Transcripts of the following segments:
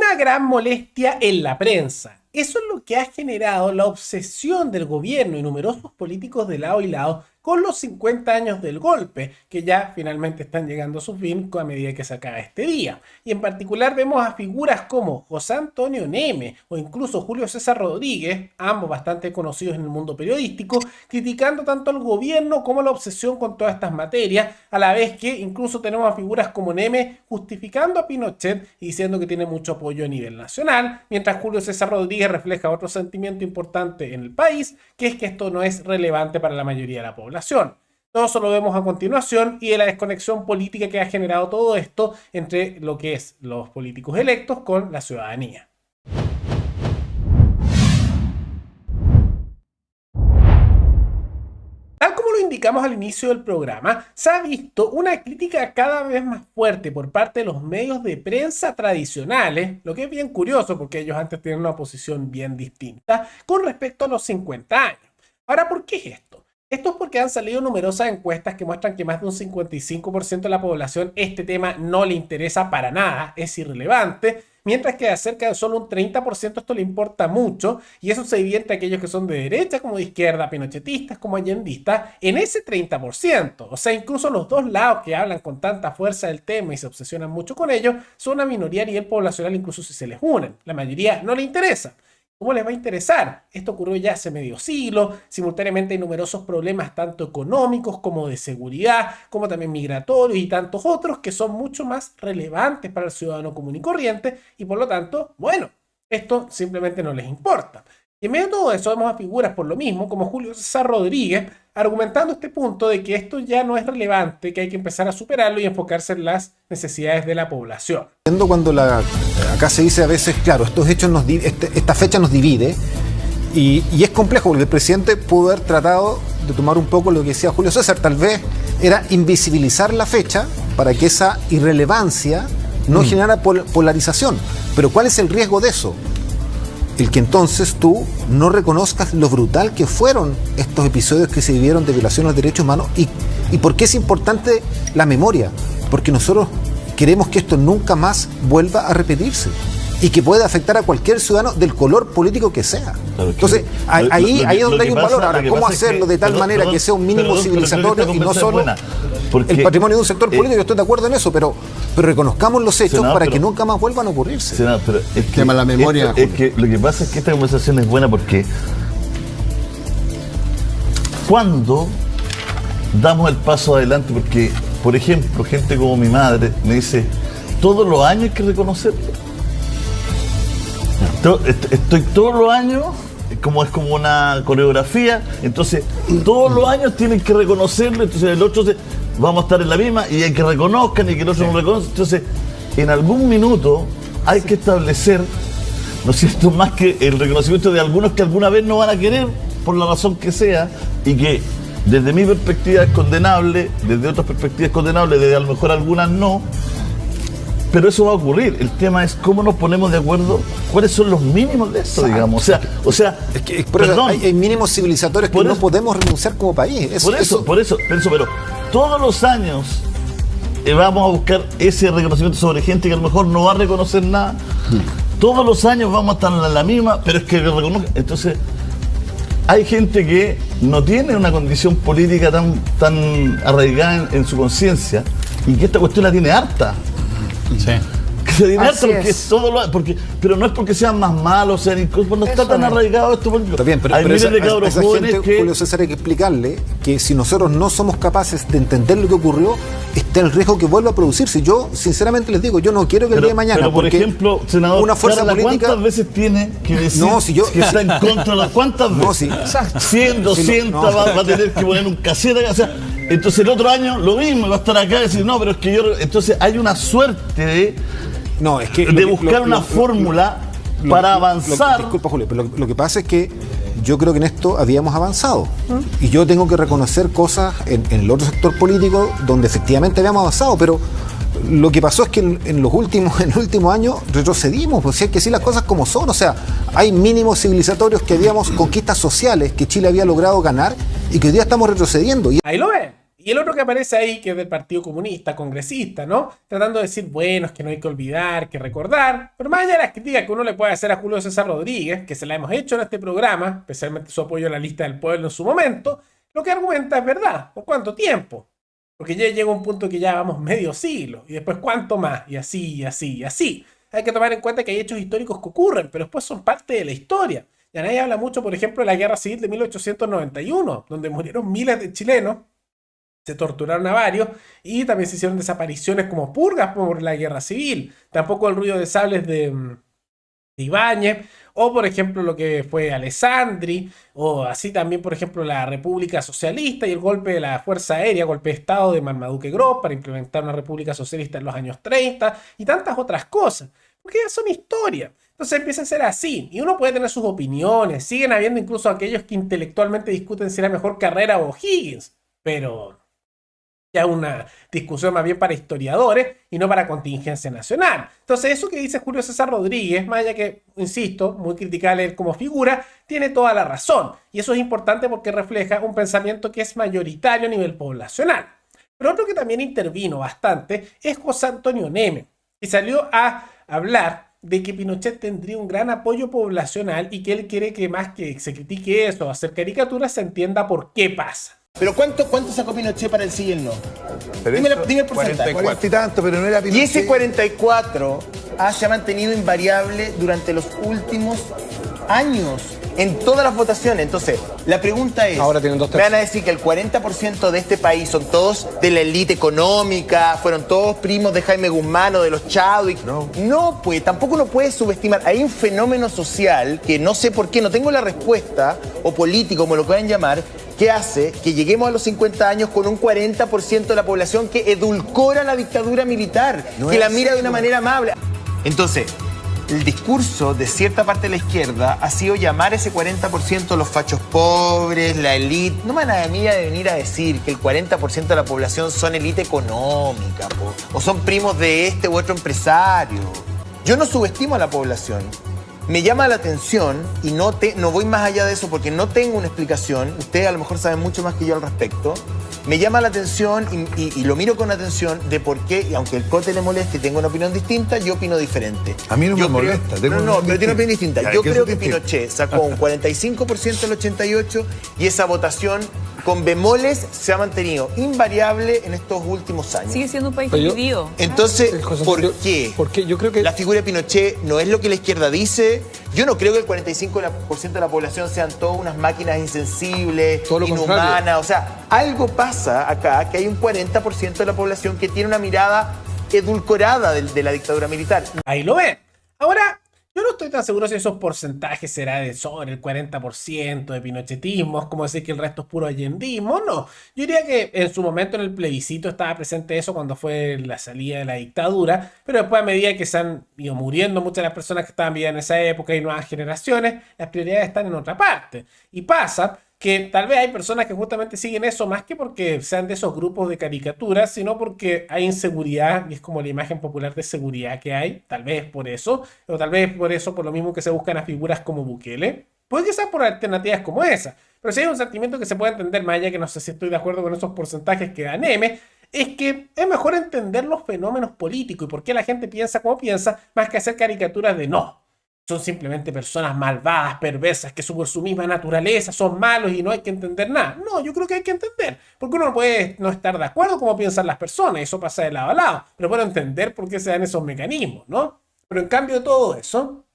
una gran molestia en la prensa. Eso es lo que ha generado la obsesión del gobierno y numerosos políticos de lado y lado con los 50 años del golpe, que ya finalmente están llegando a su fin a medida que se acaba este día. Y en particular vemos a figuras como José Antonio Neme o incluso Julio César Rodríguez, ambos bastante conocidos en el mundo periodístico, criticando tanto al gobierno como la obsesión con todas estas materias, a la vez que incluso tenemos a figuras como Neme justificando a Pinochet y diciendo que tiene mucho apoyo a nivel nacional, mientras Julio César Rodríguez refleja otro sentimiento importante en el país, que es que esto no es relevante para la mayoría de la población. Todo eso lo vemos a continuación y de la desconexión política que ha generado todo esto entre lo que es los políticos electos con la ciudadanía. Tal como lo indicamos al inicio del programa, se ha visto una crítica cada vez más fuerte por parte de los medios de prensa tradicionales, lo que es bien curioso porque ellos antes tenían una posición bien distinta con respecto a los 50 años. Ahora, ¿por qué es esto? Esto es porque han salido numerosas encuestas que muestran que más de un 55% de la población este tema no le interesa para nada, es irrelevante, mientras que a cerca de solo un 30% esto le importa mucho, y eso se divide entre aquellos que son de derecha como de izquierda, pinochetistas como allendistas, en ese 30%. O sea, incluso los dos lados que hablan con tanta fuerza del tema y se obsesionan mucho con ello, son una minoría a nivel poblacional incluso si se les unen. La mayoría no le interesa. ¿Cómo les va a interesar? Esto ocurrió ya hace medio siglo, simultáneamente hay numerosos problemas tanto económicos como de seguridad, como también migratorios y tantos otros que son mucho más relevantes para el ciudadano común y corriente y por lo tanto, bueno, esto simplemente no les importa. Y en medio de todo eso vemos a figuras por lo mismo como Julio César Rodríguez argumentando este punto de que esto ya no es relevante, que hay que empezar a superarlo y enfocarse en las necesidades de la población. Cuando acá se dice a veces, claro, estos hechos esta fecha nos divide y es complejo porque el presidente pudo haber tratado de tomar un poco lo que decía Julio César, tal vez era invisibilizar la fecha para que esa irrelevancia no generara polarización. Pero ¿cuál es el riesgo de eso? El que entonces tú no reconozcas lo brutal que fueron estos episodios que se vivieron de violación a los derechos humanos y por qué es importante la memoria, porque nosotros queremos que esto nunca más vuelva a repetirse y que pueda afectar a cualquier ciudadano del color político que sea. Claro, entonces, ahí es donde hay un valor. Ahora, ¿cómo hacerlo de tal manera que sea un mínimo civilizatorio y no solo el patrimonio de un sector político? Yo estoy de acuerdo en eso, pero reconozcamos los hechos para que nunca más vuelvan a ocurrirse. Pero es que la memoria. Es que lo que pasa es que esta conversación es buena porque cuando damos el paso adelante, porque, por ejemplo, gente como mi madre me dice, todos los años hay que reconocerlo. Estoy todos los años, como es como una coreografía, entonces todos los años tienen que reconocerlo, entonces el otro vamos a estar en la misma y hay que reconozcan y que el otro no reconozca. Entonces, en algún minuto hay que establecer, ¿no es cierto?, más que el reconocimiento de algunos que alguna vez no van a querer, por la razón que sea, y que desde mi perspectiva es condenable, desde otras perspectivas es condenable, desde a lo mejor algunas no, pero eso va a ocurrir. El tema es cómo nos ponemos de acuerdo, cuáles son los mínimos de eso, digamos. O sea es que, perdón, hay mínimos civilizatorios que no podemos renunciar como país. Por eso, pero todos los años vamos a buscar ese reconocimiento sobre gente que a lo mejor no va a reconocer nada. Todos los años vamos a estar en la misma, pero es que reconozca. Entonces, hay gente que no tiene una condición política tan arraigada en su conciencia y que esta cuestión la tiene harta. Sí. Que se tiene harta pero no es porque sean más malos, sean incluso no está tan arraigado esto político. Está bien, pero hay miles de cabros jóvenes gente, Julio César, hay que explicarle que si nosotros no somos capaces de entender lo que ocurrió, está el riesgo que vuelva a producirse. Yo, sinceramente les digo, yo no quiero que el día de mañana, pero por ejemplo, senador, una fuerza política, ¿cuántas veces tiene que decir que está en contra de cuántas veces? 100, 200, va a tener que poner un casete, o sea, entonces el otro año lo mismo, va a estar acá y decir, no, pero es que yo... Entonces hay una suerte de buscar una fórmula para avanzar. Disculpa, Julio, pero lo que pasa es que yo creo que en esto habíamos avanzado. Y yo tengo que reconocer cosas en el otro sector político donde efectivamente habíamos avanzado, pero lo que pasó es que en el último año retrocedimos, pues, si hay que decir las cosas como son. O sea, hay mínimos civilizatorios que habíamos, conquistas sociales que Chile había logrado ganar y que hoy día estamos retrocediendo. Ahí lo ven. Y el otro que aparece ahí, que es del Partido Comunista, congresista, ¿no? Tratando de decir, bueno, es que no hay que olvidar, que recordar. Pero más allá de las críticas que uno le puede hacer a Julio César Rodríguez, que se la hemos hecho en este programa, especialmente su apoyo a la lista del pueblo en su momento, lo que argumenta es verdad. ¿Por cuánto tiempo? Porque ya llega un punto que ya vamos medio siglo. Y después, ¿cuánto más? Y así, y así, y así. Hay que tomar en cuenta que hay hechos históricos que ocurren, pero después son parte de la historia. Ya nadie habla mucho, por ejemplo, de la Guerra Civil de 1891, donde murieron miles de chilenos, se torturaron a varios y también se hicieron desapariciones como purgas por la Guerra Civil. Tampoco el ruido de sables de Ibáñez, o por ejemplo lo que fue Alessandri, o así también por ejemplo la República Socialista y el golpe de la Fuerza Aérea, golpe de Estado de Marmaduke Gros para implementar una República Socialista en los años 30 y tantas otras cosas, porque ya son historia. Entonces empieza a ser así, y uno puede tener sus opiniones, siguen habiendo incluso aquellos que intelectualmente discuten si era mejor Carrera o Higgins, pero ya una discusión más bien para historiadores y no para contingencia nacional. Entonces eso que dice Julio César Rodríguez, más allá que, insisto, muy criticable él como figura, tiene toda la razón. Y eso es importante porque refleja un pensamiento que es mayoritario a nivel poblacional. Pero otro que también intervino bastante es José Antonio Neme, y salió a hablar de que Pinochet tendría un gran apoyo poblacional y que él quiere que más que se critique eso, hacer caricaturas, se entienda por qué pasa. Pero ¿cuánto sacó Pinochet para el sí y el no? Pero Dime eso, el porcentaje. 40 y tanto, pero no era Pinochet. Y ese 44 se ha mantenido invariable durante los últimos años en todas las votaciones. Entonces, la pregunta es, Ahora tienen 2 me van a decir que el 40% de este país son todos de la élite económica, fueron todos primos de Jaime Guzmán o de los Chadwick. No, pues tampoco uno puede subestimar. Hay un fenómeno social que no sé por qué, no tengo la respuesta, o político, como lo puedan llamar, que hace que lleguemos a los 50 años con un 40% de la población que edulcora la dictadura militar, que la mira de una manera amable. Entonces, el discurso de cierta parte de la izquierda ha sido llamar ese 40% los fachos pobres, la élite. No me van a venir a decir que el 40% de la población son élite económica, o son primos de este u otro empresario. Yo no subestimo a la población. Me llama la atención, y no voy más allá de eso porque no tengo una explicación, ustedes a lo mejor saben mucho más que yo al respecto, me llama la atención y lo miro con atención de por qué, y aunque el Cote le moleste y tengo una opinión distinta, yo opino diferente. A mí no me molesta. Pero tiene una opinión distinta. Ya, Yo ¿qué creo es que distinto? Pinochet sacó un 45% del 88 y esa votación con bemoles se ha mantenido invariable en estos últimos años. Sigue siendo un país Pero yo- dividido. Entonces, José ¿por Antonio, qué? Porque yo creo que La figura de Pinochet no es lo que la izquierda dice. Yo no creo que el 45% de la población sean todas unas máquinas insensibles, Todo lo inhumanas. contrario. O sea, algo pasa acá, que hay un 40% de la población que tiene una mirada edulcorada de la dictadura militar. Ahí lo ven. Ahora, yo no estoy tan seguro si esos porcentajes será de sobre el 40% de pinochetismo, es como decir que el resto es puro allendismo. No, yo diría que en su momento en el plebiscito estaba presente eso cuando fue la salida de la dictadura, pero después a medida que se han ido muriendo muchas de las personas que estaban viviendo en esa época y nuevas generaciones, las prioridades están en otra parte. Y pasa que tal vez hay personas que justamente siguen eso más que porque sean de esos grupos de caricaturas, sino porque hay inseguridad y es como la imagen popular de seguridad que hay, tal vez por eso, o tal vez por eso, por lo mismo que se buscan a figuras como Bukele. Puede que sea por alternativas como esa, pero si hay un sentimiento que se puede entender más allá, que no sé si estoy de acuerdo con esos porcentajes que dan M, es que es mejor entender los fenómenos políticos y por qué la gente piensa como piensa, más que hacer caricaturas de no. Son simplemente personas malvadas, perversas, que por su misma naturaleza son malos y no hay que entender nada. No, yo creo que hay que entender, porque uno no puede no estar de acuerdo con cómo piensan las personas, eso pasa de lado a lado, pero puedo entender por qué se dan esos mecanismos, ¿no? Pero en cambio de todo eso,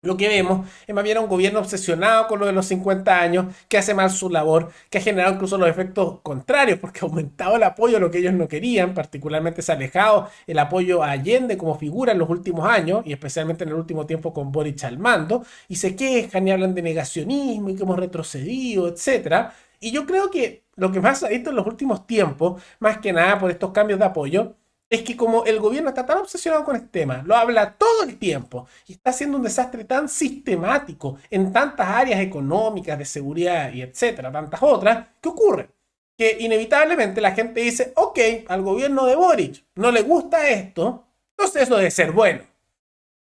lo que vemos es más bien un gobierno obsesionado con lo de los 50 años, que hace mal su labor, que ha generado incluso los efectos contrarios, porque ha aumentado el apoyo a lo que ellos no querían, particularmente se ha alejado el apoyo a Allende como figura en los últimos años, y especialmente en el último tiempo con Boric al mando, y se quejan y hablan de negacionismo y que hemos retrocedido, etc. Y yo creo que lo que más ha visto en los últimos tiempos, más que nada por estos cambios de apoyo, es que como el gobierno está tan obsesionado con este tema, lo habla todo el tiempo y está haciendo un desastre tan sistemático en tantas áreas económicas, de seguridad y etcétera, tantas otras, ¿qué ocurre? Que inevitablemente la gente dice, ok, al gobierno de Boric no le gusta esto, entonces eso debe ser bueno.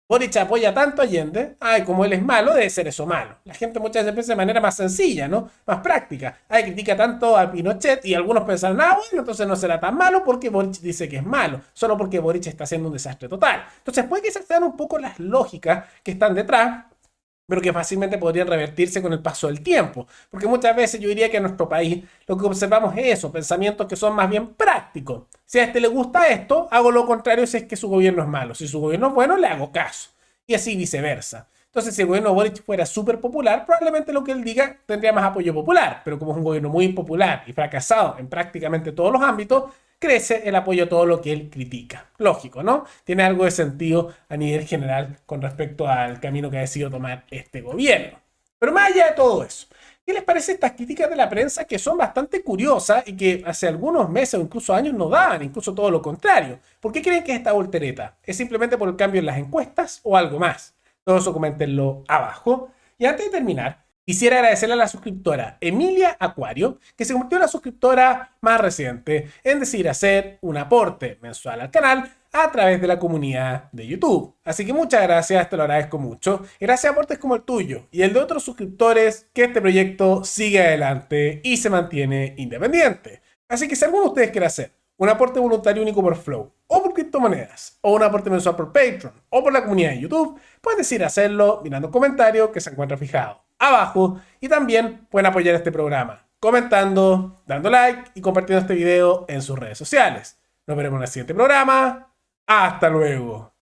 Boric apoya tanto a Allende, ay, como él es malo, debe ser eso malo. La gente muchas veces piensa de manera más sencilla, ¿no? Más práctica. Ay, critica tanto a Pinochet y algunos pensaron, ah, bueno, entonces no será tan malo porque Boric dice que es malo, solo porque Boric está haciendo un desastre total. Entonces puede que se sean un poco las lógicas que están detrás, pero que fácilmente podrían revertirse con el paso del tiempo. Porque muchas veces yo diría que en nuestro país lo que observamos es eso, pensamientos que son más bien prácticos. Si a este le gusta esto, hago lo contrario si es que su gobierno es malo. Si su gobierno es bueno, le hago caso. Y así viceversa. Entonces, si el gobierno de Boric fuera súper popular, probablemente lo que él diga tendría más apoyo popular. Pero como es un gobierno muy impopular y fracasado en prácticamente todos los ámbitos, crece el apoyo a todo lo que él critica. Lógico, ¿no? Tiene algo de sentido a nivel general con respecto al camino que ha decidido tomar este gobierno. Pero más allá de todo eso, ¿qué les parece estas críticas de la prensa que son bastante curiosas y que hace algunos meses o incluso años no daban, incluso todo lo contrario? ¿Por qué creen que es esta voltereta? ¿Es simplemente por el cambio en las encuestas o algo más? Todo eso coméntenlo abajo. Y antes de terminar, quisiera agradecerle a la suscriptora Emilia Acuario, que se convirtió en la suscriptora más reciente en decidir hacer un aporte mensual al canal a través de la comunidad de YouTube. Así que muchas gracias, te lo agradezco mucho. Y gracias a aportes como el tuyo y el de otros suscriptores, que este proyecto sigue adelante y se mantiene independiente. Así que si alguno de ustedes quiere hacer un aporte voluntario único por Flow, o por criptomonedas, o un aporte mensual por Patreon, o por la comunidad de YouTube, pueden decidir hacerlo mirando un comentario que se encuentra fijado abajo, y también pueden apoyar este programa comentando, dando like y compartiendo este video en sus redes sociales. Nos veremos en el siguiente programa. Hasta luego.